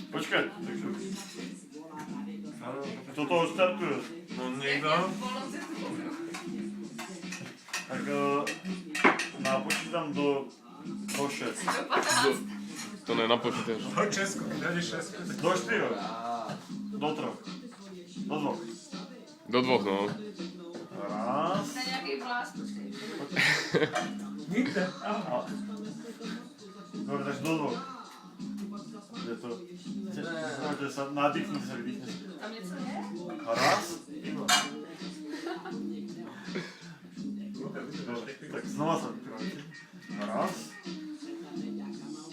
Počkaj, takže... Toto odštartuje. No niekto? Tak napočítam do 6. To nenapočítaš. Do Česku, dáš 6. Do 4. Do 3. Do 2. Do 2, no. Raz. Na nejaký vlás, počkej. Nikde. Dobre, takže do 2. Je to... Snažte sa, nadýchnite sa, vydýchnite sa. Tam něco je? Raz. Dobre, tak znova sa vykrúťte. Raz.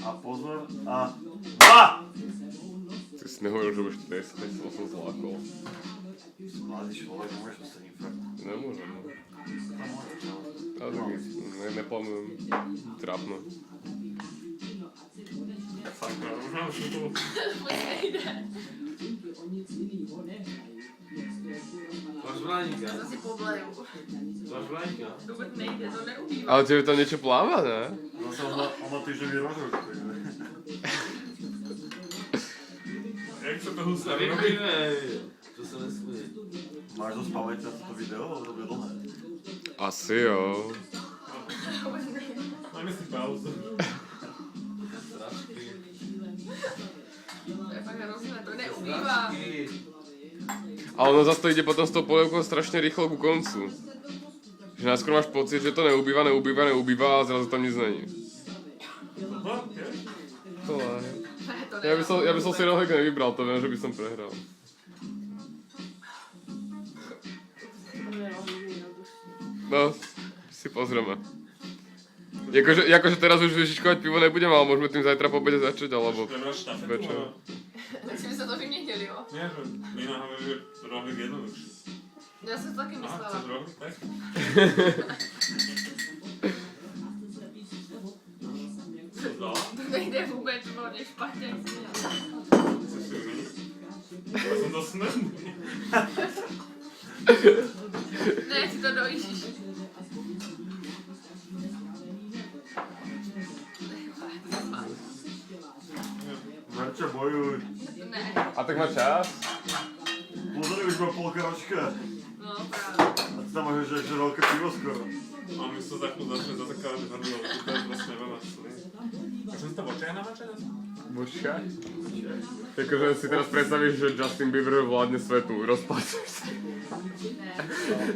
A pozor. A 2! Ty si nehovoril, že budeš 10, tak som zlákol. Mladý človek, nemôžeš dostať infarkt. Nemôžem, no. Ale tak neplánujem. Trápno. Fakt, no, už mám šutu. Nejde. Máš vláníka? Já si pobleju. Máš vláníka? Vůbec nejde, to neubývá. Ale tebe tam niečo pláva, ne? Zase on má týždňový rozruch. Jak sa to husí? Nevíme, čo sa nesmí. Máš dosť pamäť na toto video, alebo to bude dlhé? Asi jo. Máme si pauzu. Strašky. To je fakt hrozné, to neubývá. A ono zase to ide potom s tou polievkou strašne rýchlo ku koncu. Že najskôr máš pocit, že to neubýva a zrazu tam nic není. To ne. Ja by som si rohlík nevybral, to viem, že by som prehral. No, si pozrieme. Jakože teraz už vyšičkovať pivo nebudem, ale môžeme tým zajtra po obede začať, alebo večer. Takže by se to vyměnili, jo? Nie, že my naháme, že rohlík jednoduchší. Já jsem to taky Aha, myslela. chceš rohlík, tak? Co to? To nejde vůbec, to bylo mě špatně. Chceš si vyměnit? Já jsem to snadný. Ne, ty to dojíš. Marča, bojuj. Ne, A tak má čas? Pozor, už má polka ročka. no právě. A ty tam máš že veľké pivo skoro. A my sa za chvíľu začne zatakávať hrdlo, to je vlastne veľa šli. A som si to v očiach namačať? Počkaj. Jakože si teraz predstavíš, že Justin Bieber vládne svetu, rozpláčeš sa.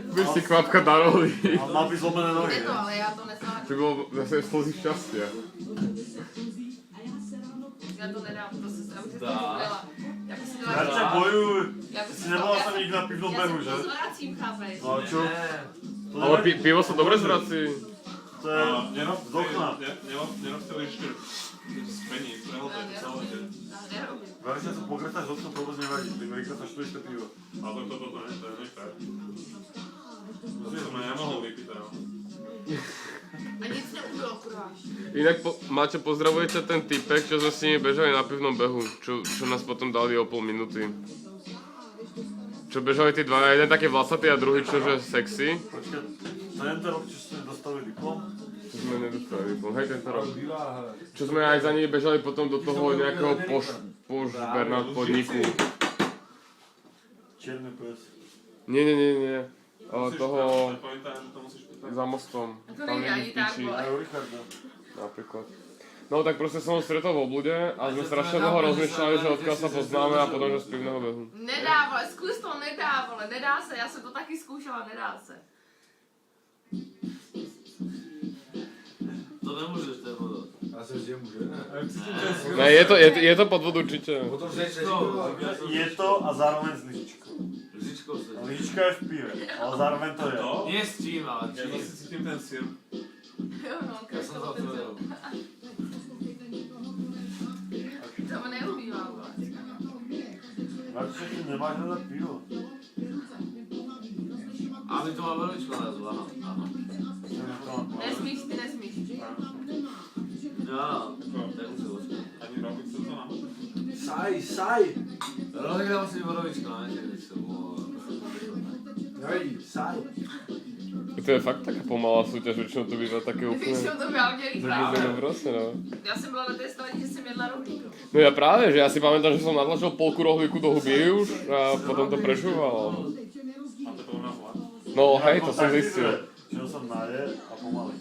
Budeš si kvapkať na rohlík. A má by zlomené nohy, Je to, ne? ale já to nezvládnu. To bylo zase slzy šťastia. Já to nedám, to se abych se to Dá. vůbila. Já bych si to Marča, bojuj. já bych Si si nebola já sa se- nikdy na pivnom Já behu, se že? to zvracím, chápeš? No a čo? To Ale nevadí. pivo sa dobre zvrací. To je z okna. Nerob to ešte spení, prehltaj to celé. Já nerobím. Veľmi sa pokretáš z okna, to vôbec nevadí. Ty vykretáš to isté pivo. Ale to nie, to je nefér. To som ja nemohol vypiť, ale... A nic neubylo, kurva. Inak Máťo, pozdravujete ten typek, čo sme s nimi bežali na pivnom behu, čo nás potom dali o pol minúty. Čo bežali tí dva, jeden taký vlasatý a druhý čože sexy. Počkaj, tento rok, čo ste dostali diplom? Čo sme nedostali diplom, hej tento rok. Čo sme aj za nimi bežali potom do toho nejakého požbernát podniku. Čierny pes. Nie. Ale toho Pamätaj, že to musíš pýtať. za mostom. To Tam nejde niekde ani v tak, piči. vole. Aj u Richarda. Napríklad. No tak proste som ho stretol v oblude a sme strašne dlho rozmýšľali, že odkiaľ sa poznáme a potom, že z pivného behu. Nedá, vole, zkus to, nedá, vole, nedá se, já jsem to taky zkoušela, nedá se. To nemôžeš, to je voda. A se vždy může, ne? Ne, je to podvod určite. Potom se Je to a zároveň s lyžičkou. Lžičkou sa. Lyžička je v pive, ale zároveň to je. To? Nie s čím, ale Ja čím. zase cítim ten sír. Jo, no, Ja som za to vedel. To neubývá, vole. Marča, ty nemáš rada pivo. A my to má veľmičko názvu, áno. Áno. Nesmíš, ty nesmíš. Ja, tak musí počkať. Ani robiť sa to nám. Saj! Rolik tam musí veľmičko, ne? Hej, saj! To je fakt taká pomalá súťaž, väčšinou to bývá také úplne... Víš, to byla hodně rychlá. No proste, no. Já jsem byla na té stanici, že jsem jedla rohlík. No ja práve, že ja si pamätám, že som natlačil polku rohlíku do huby už a potom to prešúval. Mám to podľa mňa zlá. No hej, to som zistil. Šiel som naje a pomaly.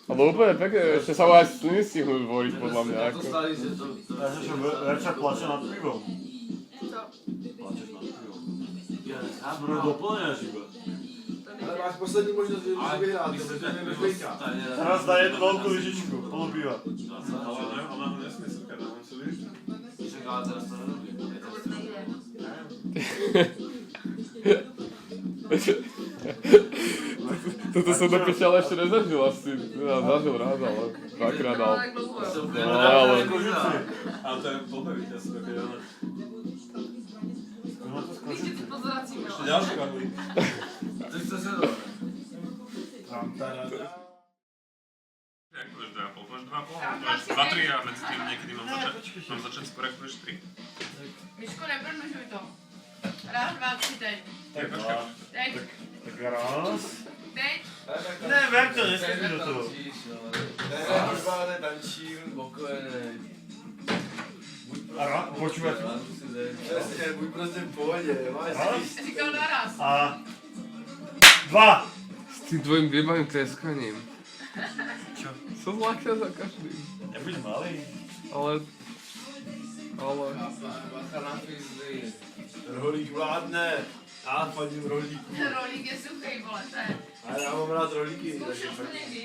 Ale úplne pekne, ešte sa aj sliny stihnú zvoriť podľa mňa. To Ako. stali, že to... Ja že Verča plače nad pivom. Co? Plačeš nad pivom. Ja, Bude doplňaš iba. To Ale nejde. máš poslední možnost, že můžeš vyhrát, to bude nevyšlejka. Teraz daj jednu veľkú lyžičku, plnú piva. Ale ne, ona ho nesmie srkať, ale on si víš. Však ale teraz to nerobí. To vůbec nejde. Toto som do piče ale ešte nezažil asi. Ja zažil rád, ale dvakrát Ale ale. tak dlouho, jo. No ale... Ale to je blbé víťazstvo, keď ona... Skúšme to z Ještě košice. to pozvracím, jo. Ešte ďalší rohlík. To chce se to. Tam, tarada. Jak budeš 2,5? Budeš 2,5? Budeš 2,3 a medzi tým niekedy mám začať skôr, ak budeš 3. Miško, neprodlužuj to. Raz, dva, tři, teď. Tak počkaj. dva. Teď, Tak raz. teď. Ne, Verča, nesmíš do toho. Ne, kurva, netančím, spokojený. A počúvať. Přesně, buď prostě v pohodě, máš Raz. Říkal naraz. A... Dva. S tým tvojim vyjebaným tleskaním. Čo? Som zľahčia za každým. Nebuď malý. Ale... Bacha na fizli. rohlík vládne. Já fandím rohlíku. Ten rohlík je suchý, vole, to je. A já mám rád rohlíky. Zkoušel jsi to někdy?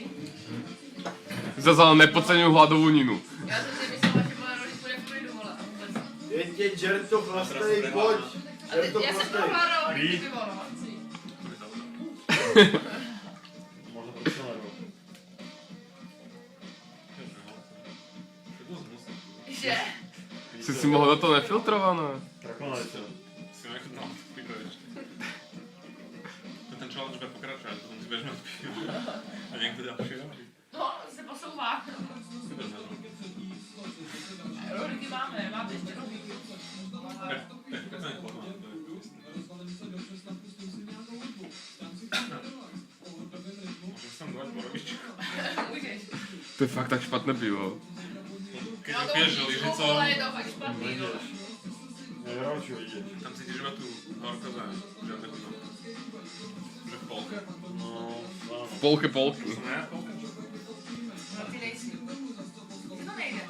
Zase ale nepodceňujú hladovú ninu. Já jsem si myslela, že vole, rohlík bude v klidu, vole, a vůbec. Jen tě žerto chlastej, pojď. A teď, Žerto já jsem chlastej. prohla rohlík, Ví. ty vole. Možno to čo nervou. Že? Si mohol do toho nefiltrované. Prekonajte. Si ma no, pivo ešte. Ten challenge bude pokračovať, potom si budeš mať pivo. A niekto ďalší rohlík. No, se posouvá. Rohlíky máme, máte ještě rohlíky. To je chladná. Môžem sa tam dať borovičku. Můžeš. To je fakt tak špatné pivo. Keď No ho to piješ vidíš, lyžicou, vole, je to fakt špatný, no. Nevrám, čo vidieť. tam cítiš iba tú horkosť a žiadne pivo. Že v polke. No, áno. Polky. Som ja v polke? No ty nejsi. Ty to nejde.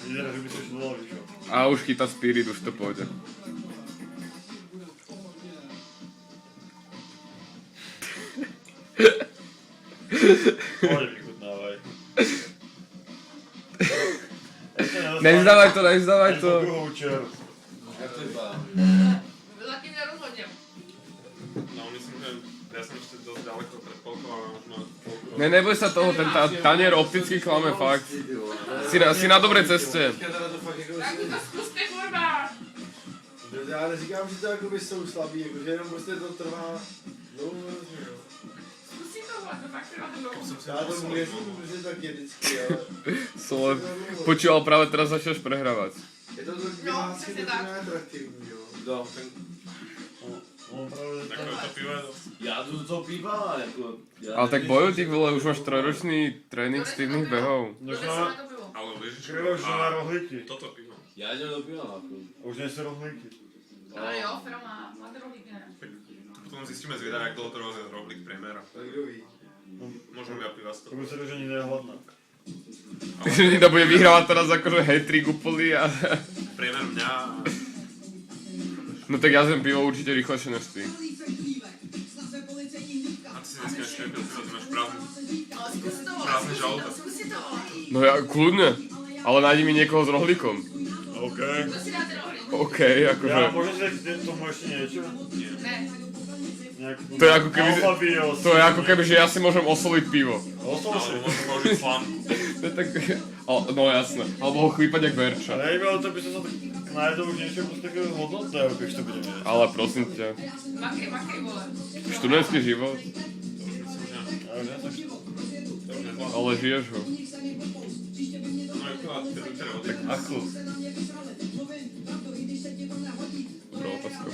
Vyzerá, že by si ešte dodal vyššie. A už chytá spirit, už to pôjde. Pohode vychutnávaj. Nevzdávaj to. Ani po druhou čer. Jak to vypadá? Zatím nerozhodně. No myslím, že ja som ešte dosť ďaleko pred polkou, ale možno polku. Ne, neboj sa toho, ten tanier opticky klame fakt. Si na dobrej ceste. Já teda to fakt jako Tak to zkuste, kurva. já neříkám, že to jakoby jsou slabý, jakože jenom prostě to trvá dlouho. Zkusí to, vole, to fakt trvá dlouho. Já to věřím, že tak je vždycky, ale Sole, počúval práve teraz začneš prehrávať. je to tak No, divácky přesně to tak. neatraktivní, jo. No, ten... On práve Takové to pivo je dosť. Já jdu do toho piva, jako... já Ale tak nevím, boju, že- ty vole, už máš trojročný tréning stívnych behov. Dodnes na to bylo. Ale lyžičku Krve už má rohlíky. toto pivo. Já jdem do piva, jako. Už nie sú rohlíky. Ale jo, Fero má ty rohlíky, ne? Tak potom zistíme zvedať, jak dlho trvá ten rohlík priemera. Tak kdo ví. Možno iba piva z To toho. bude sa že ani nehladná. Takže Nida bude vyhrávať teraz akože hat-trick úplný a... Priemer mňa a... No tak ja zjem pivo určite rýchlejšie než ty. A ty si dneska ešte nepil pivo, ty máš prázdny. Ale zkus to, vole, Prázdny žalúdok. zkus si to, vole. No ja, kľudne. Ale nájdi mi niekoho s rohlíkom. OK. Kdo si dáte rohlík? OK, akože... Ja, môžem si dať tomu ešte niečo? Ne. Nejakú... To je ako keby- Alfa Bios. To je ako keby, že ja si môžem osoliť pivo. Osol si. Alebo môžem použiť slamku. To je tak... No jasné. Alebo ho chlípať jak verča. Ale iba to by som sa tak najedol už niečo proste takého hodnotného, keď to budeme jesť. Ale prosím ťa. Makej, vole. Študentský život. Ale ja tak... Ale žiješ ho. No je to a teda Tak ako? Dobrá otázka.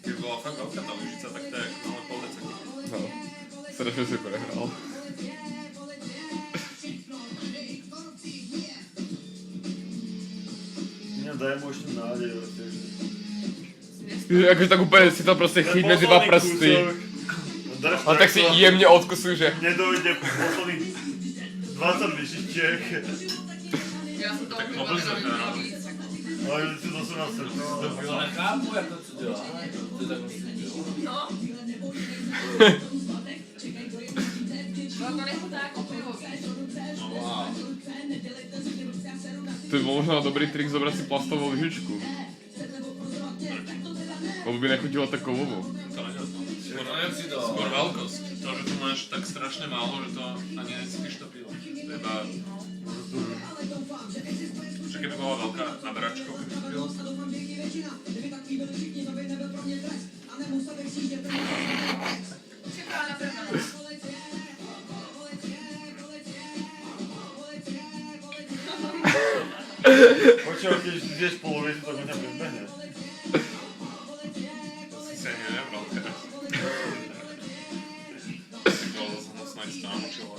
Keby bola fakt veľká tá lyžica, tak to je ako malé pol decek. No, strašne si prehral. Mňa daj mu ešte nádej, pretože... Akože tak úplne si to proste chyť medzi dva prsty. A tak si jemne odkusuj, že... Nedojde posledných 20 lyžičiek. Já jsem to Tak opila mobil jsem teda. víc. Ale si to jsou na srdce. Jo, nechápu, jak to co dělá. To je tak musím dělat. No. No to nechutná jako pivo. No wow. To by bol možno dobrý trik zobrať si plastovú lyžičku. Lebo by nechutilo tak kovovo. To nejde o to. Neviem si to. Skôr veľkosť. To, že tu máš tak strašne málo, že to ani necítiš to pivo. To je iba... Že keby bola veľká naberačka, keby to pilo. Čeká na prvná. Počkej, keď ideš polovicu, tak ho ťa predbehne. To si sa ani nebral teraz. Tak bolo zase hnusné, čo to namočilo.